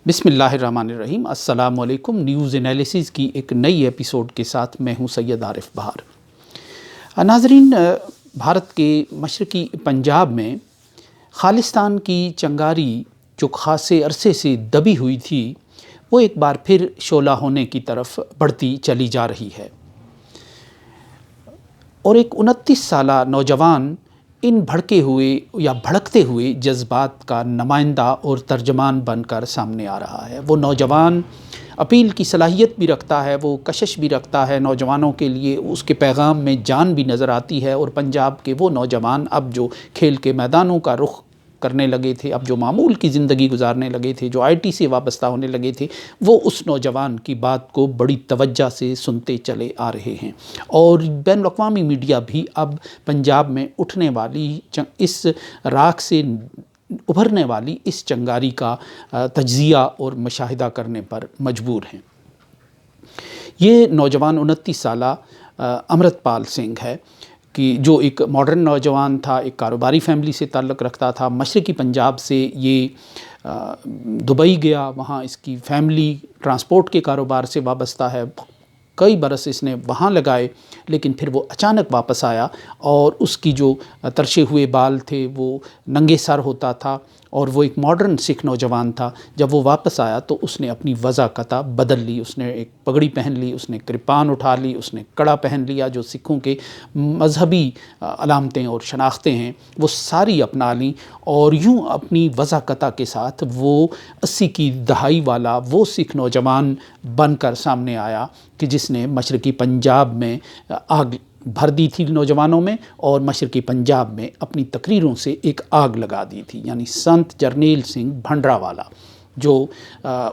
بسم اللہ الرحمن الرحیم۔ السلام علیکم۔ نیوز انالیسز کی ایک نئی ایپیسوڈ کے ساتھ میں ہوں سید عارف بہار۔ ناظرین، بھارت کے مشرقی پنجاب میں خالصتان کی چنگاری جو خاصے عرصے سے دبی ہوئی تھی وہ ایک بار پھر شعلہ ہونے کی طرف بڑھتی چلی جا رہی ہے، اور ایک 29 سالہ نوجوان ان بھڑکے ہوئے یا بھڑکتے ہوئے جذبات کا نمائندہ اور ترجمان بن کر سامنے آ رہا ہے۔ وہ نوجوان اپیل کی صلاحیت بھی رکھتا ہے، وہ کشش بھی رکھتا ہے نوجوانوں کے لیے، اس کے پیغام میں جان بھی نظر آتی ہے۔ اور پنجاب کے وہ نوجوان اب جو کھیل کے میدانوں کا رخ کرنے لگے تھے، اب جو معمول کی زندگی گزارنے لگے تھے، جو آئی ٹی سے وابستہ ہونے لگے تھے، وہ اس نوجوان کی بات کو بڑی توجہ سے سنتے چلے آ رہے ہیں۔ اور بین الاقوامی میڈیا بھی اب پنجاب میں اٹھنے والی اس راکھ سے ابھرنے والی اس چنگاری کا تجزیہ اور مشاہدہ کرنے پر مجبور ہیں۔ یہ نوجوان 29 سالہ امرت پال سنگھ ہے کہ جو ایک ماڈرن نوجوان تھا، ایک کاروباری فیملی سے تعلق رکھتا تھا۔ مشرقی پنجاب سے یہ دبئی گیا، وہاں اس کی فیملی ٹرانسپورٹ کے کاروبار سے وابستہ ہے، کئی برس اس نے وہاں لگائے، لیکن پھر وہ اچانک واپس آیا اور اس کی جو ترشے ہوئے بال تھے وہ ننگے سر ہوتا تھا، اور وہ ایک ماڈرن سکھ نوجوان تھا۔ جب وہ واپس آیا تو اس نے اپنی وضع بدل لی، اس نے ایک پگڑی پہن لی، اس نے کرپان اٹھا لی، اس نے کڑا پہن لیا، جو سکھوں کے مذہبی علامتیں اور شناختیں ہیں وہ ساری اپنا لیں، اور یوں اپنی وضع کے ساتھ وہ 80 کی دہائی والا وہ سکھ نوجوان بن کر سامنے آیا کہ جس نے مشرقی پنجاب میں آگ بھر دی تھی نوجوانوں میں، اور مشرقی پنجاب میں اپنی تقریروں سے ایک آگ لگا دی تھی، یعنی سنت جرنیل سنگھ بھنڈراوالا، جو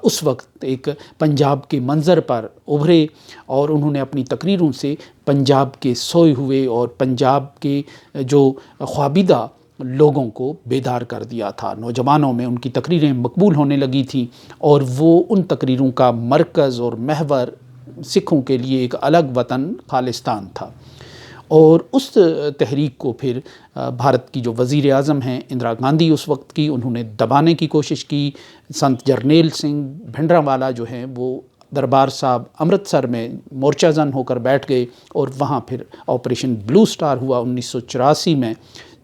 اس وقت ایک پنجاب کے منظر پر ابھرے، اور انہوں نے اپنی تقریروں سے پنجاب کے سوئے ہوئے اور پنجاب کے جو خوابیدہ لوگوں کو بیدار کر دیا تھا۔ نوجوانوں میں ان کی تقریریں مقبول ہونے لگی تھیں، اور وہ ان تقریروں کا مرکز اور محور سکھوں کے لیے ایک الگ وطن خالصتان تھا۔ اور اس تحریک کو پھر بھارت کی جو وزیر اعظم ہیں اندرا گاندھی اس وقت کی، انہوں نے دبانے کی کوشش کی۔ سنت جرنیل سنگھ بھنڈراوالا جو ہیں وہ دربار صاحب امرتسر میں مورچہ زن ہو کر بیٹھ گئے، اور وہاں پھر آپریشن بلو سٹار ہوا 1984 میں،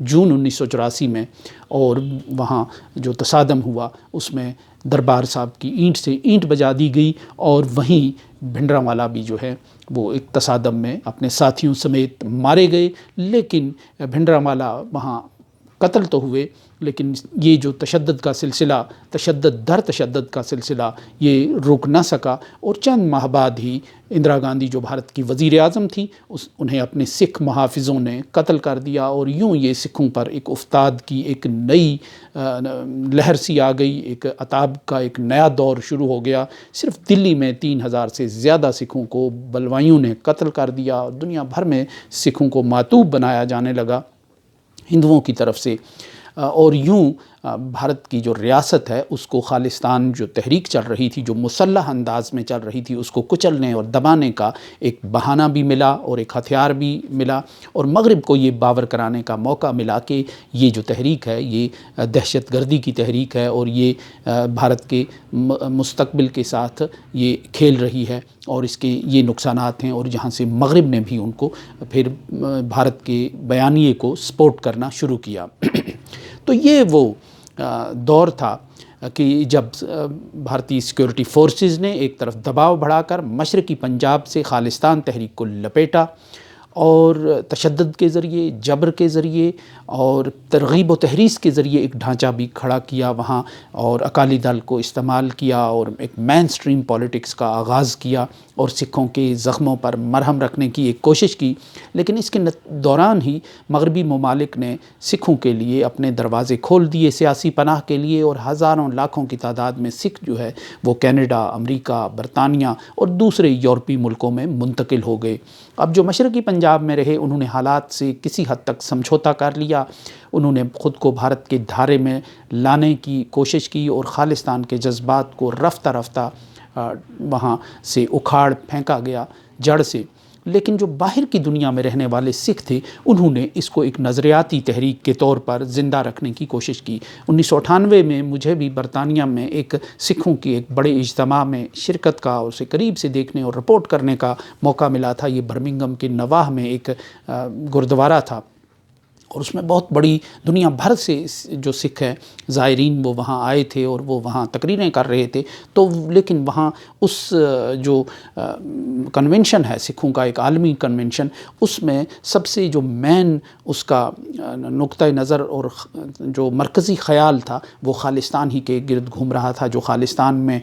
جون 1984 میں، اور وہاں جو تصادم ہوا اس میں دربار صاحب کی اینٹ سے اینٹ بجا دی گئی، اور وہیں بھنڈراوالا بھی جو ہے وہ ایک تصادم میں اپنے ساتھیوں سمیت مارے گئے۔ لیکن بھنڈراوالا وہاں قتل تو ہوئے، لیکن یہ جو تشدد کا سلسلہ، تشدد در تشدد کا سلسلہ، یہ رک نہ سکا، اور چند ماہ بعد ہی اندرا گاندھی جو بھارت کی وزیر اعظم تھی انہیں اپنے سکھ محافظوں نے قتل کر دیا، اور یوں یہ سکھوں پر ایک افتاد کی ایک نئی لہر سی آ گئی، ایک عتاب کا ایک نیا دور شروع ہو گیا۔ صرف دلی میں 3000 سے زیادہ سکھوں کو بلوائیوں نے قتل کر دیا، دنیا بھر میں سکھوں کو معتوب بنایا جانے لگا ہندوؤں کی طرف سے، اور یوں بھارت کی جو ریاست ہے اس کو خالصتان جو تحریک چل رہی تھی، جو مسلح انداز میں چل رہی تھی، اس کو کچلنے اور دبانے کا ایک بہانہ بھی ملا اور ایک ہتھیار بھی ملا، اور مغرب کو یہ باور کرانے کا موقع ملا کہ یہ جو تحریک ہے یہ دہشت گردی کی تحریک ہے، اور یہ بھارت کے مستقبل کے ساتھ یہ کھیل رہی ہے، اور اس کے یہ نقصانات ہیں، اور جہاں سے مغرب نے بھی ان کو پھر بھارت کے بیانیے کو سپورٹ کرنا شروع کیا۔ تو یہ وہ دور تھا کہ جب بھارتی سیکورٹی فورسز نے ایک طرف دباؤ بڑھا کر مشرقی پنجاب سے خالصتان تحریک کو لپیٹا، اور تشدد کے ذریعے، جبر کے ذریعے اور ترغیب و تحریض کے ذریعے ایک ڈھانچہ بھی کھڑا کیا وہاں، اور اکالی دل کو استعمال کیا، اور ایک مین سٹریم پولیٹکس کا آغاز کیا، اور سکھوں کے زخموں پر مرہم رکھنے کی ایک کوشش کی۔ لیکن اس کے دوران ہی مغربی ممالک نے سکھوں کے لیے اپنے دروازے کھول دیے سیاسی پناہ کے لیے، اور ہزاروں لاکھوں کی تعداد میں سکھ جو ہے وہ کینیڈا، امریکہ، برطانیہ اور دوسرے یورپی ملکوں میں منتقل ہو گئے۔ اب جو مشرقی پنجاب میں رہے انہوں نے حالات سے کسی حد تک سمجھوتا کر لیا، انہوں نے خود کو بھارت کے دھارے میں لانے کی کوشش کی، اور خالصتان کے جذبات کو رفتہ رفتہ وہاں سے اکھاڑ پھینکا گیا جڑ سے۔ لیکن جو باہر کی دنیا میں رہنے والے سکھ تھے انہوں نے اس کو ایک نظریاتی تحریک کے طور پر زندہ رکھنے کی کوشش کی۔ 1998 میں مجھے بھی برطانیہ میں ایک سکھوں کی ایک بڑے اجتماع میں شرکت کا اور اسے قریب سے دیکھنے اور رپورٹ کرنے کا موقع ملا تھا۔ یہ برمنگھم کے نواح میں ایک گردوارہ تھا، اور اس میں بہت بڑی دنیا بھر سے جو سکھ ہیں زائرین وہ وہاں آئے تھے اور وہ وہاں تقریریں کر رہے تھے۔ تو لیکن وہاں اس جو کنونشن ہے سکھوں کا، ایک عالمی کنونشن، اس میں سب سے جو مین اس کا نقطۂ نظر اور جو مرکزی خیال تھا وہ خالصتان ہی کے گرد گھوم رہا تھا۔ جو خالصتان میں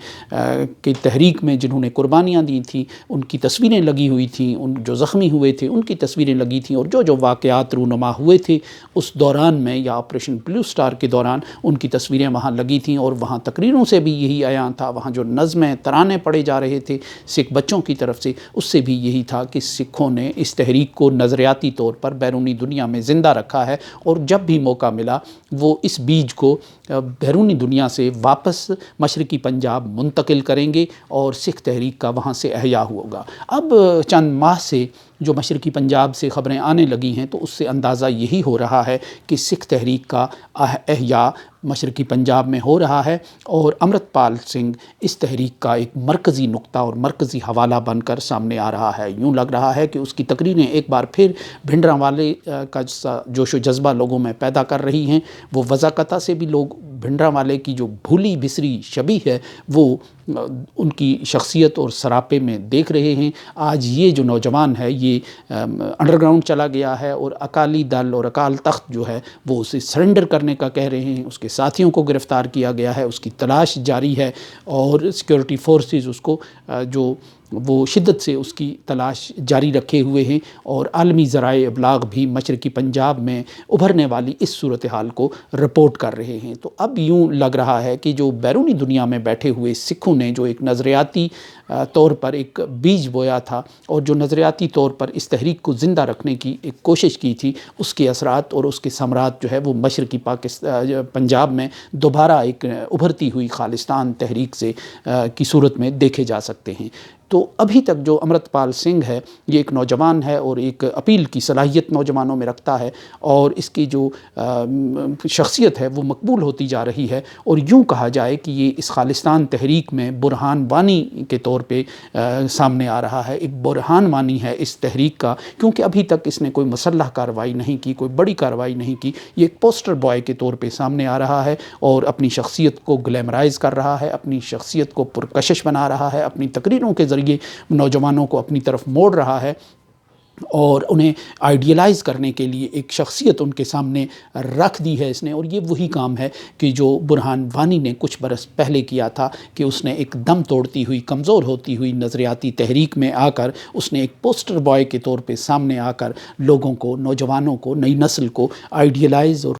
کی تحریک میں جنہوں نے قربانیاں دی تھیں ان کی تصویریں لگی ہوئی تھیں، ان جو زخمی ہوئے تھے ان کی تصویریں لگی تھیں، اور جو واقعات رونما ہوئے تھے اس دوران میں یا آپریشن بلیو سٹار کے دوران ان کی تصویریں وہاں لگی تھیں، اور وہاں تقریروں سے بھی یہی عیاں تھا۔ وہاں جو نظمیں ترانے پڑھے جا رہے تھے سکھ بچوں کی طرف سے، اس سے بھی یہی تھا کہ سکھوں نے اس تحریک کو نظریاتی طور پر بیرونی دنیا میں زندہ رکھا ہے، اور جب بھی موقع ملا وہ اس بیج کو بیرونی دنیا سے واپس مشرقی پنجاب منتقل کریں گے اور سکھ تحریک کا وہاں سے احیا ہوگا۔ اب چند ماہ سے جو مشرقی پنجاب سے خبریں آنے لگی ہیں تو اس سے اندازہ یہی ہو رہا ہے کہ سکھ تحریک کا احیا مشرقی پنجاب میں ہو رہا ہے، اور امرت پال سنگھ اس تحریک کا ایک مرکزی نقطہ اور مرکزی حوالہ بن کر سامنے آ رہا ہے۔ یوں لگ رہا ہے کہ اس کی تقریریں ایک بار پھر بھنڈرانوالے کا جوش و جذبہ لوگوں میں پیدا کر رہی ہیں۔ وہ وضاقتہ سے بھی لوگ بھنڈرانوالے کی جو بھولی بسری شبیہ ہے وہ ان کی شخصیت اور سراپے میں دیکھ رہے ہیں۔ آج یہ جو نوجوان ہے یہ انڈر گراؤنڈ چلا گیا ہے، اور اکالی دل اور اکال تخت جو ہے وہ اسے سرنڈر کرنے کا کہہ رہے ہیں۔ اس کے ساتھیوں کو گرفتار کیا گیا ہے، اس کی تلاش جاری ہے، اور سیکورٹی فورسز اس کو جو وہ شدت سے اس کی تلاش جاری رکھے ہوئے ہیں، اور عالمی ذرائع ابلاغ بھی مشرقی پنجاب میں ابھرنے والی اس صورتحال کو رپورٹ کر رہے ہیں۔ تو اب یوں لگ رہا ہے کہ جو بیرونی دنیا میں بیٹھے ہوئے سکھوں نے جو ایک نظریاتی طور پر ایک بیج بویا تھا، اور جو نظریاتی طور پر اس تحریک کو زندہ رکھنے کی ایک کوشش کی تھی، اس کے اثرات اور اس کے ثمرات جو ہے وہ مشرقی پنجاب میں دوبارہ ایک ابھرتی ہوئی خالصتان تحریک سے کی صورت میں دیکھے جا سکتے ہیں۔ تو ابھی تک جو امرت پال سنگھ ہے یہ ایک نوجوان ہے اور ایک اپیل کی صلاحیت نوجوانوں میں رکھتا ہے، اور اس کی جو شخصیت ہے وہ مقبول ہوتی جا رہی ہے، اور یوں کہا جائے کہ یہ اس خالصتان تحریک میں برہان وانی کے طور پہ سامنے آ رہا ہے۔ ایک برہان وانی ہے اس تحریک کا، کیونکہ ابھی تک اس نے کوئی مسلح کارروائی نہیں کی، کوئی بڑی کارروائی نہیں کی۔ یہ ایک پوسٹر بوائے کے طور پہ سامنے آ رہا ہے، اور اپنی شخصیت کو گلیمرائز کر رہا ہے، اپنی شخصیت کو پرکشش بنا رہا ہے، اپنی تقریروں کے ذریعے نوجوانوں کو اپنی طرف موڑ رہا ہے، اور انہیں آئیڈیلائز کرنے کے لیے ایک شخصیت ان کے سامنے رکھ دی ہے اس نے۔ اور یہ وہی کام ہے کہ جو برہان وانی نے کچھ برس پہلے کیا تھا، کہ اس نے ایک دم توڑتی ہوئی کمزور ہوتی ہوئی نظریاتی تحریک میں آ کر اس نے ایک پوسٹر بوائے کے طور پہ سامنے آ کر لوگوں کو، نوجوانوں کو، نئی نسل کو آئیڈیلائز اور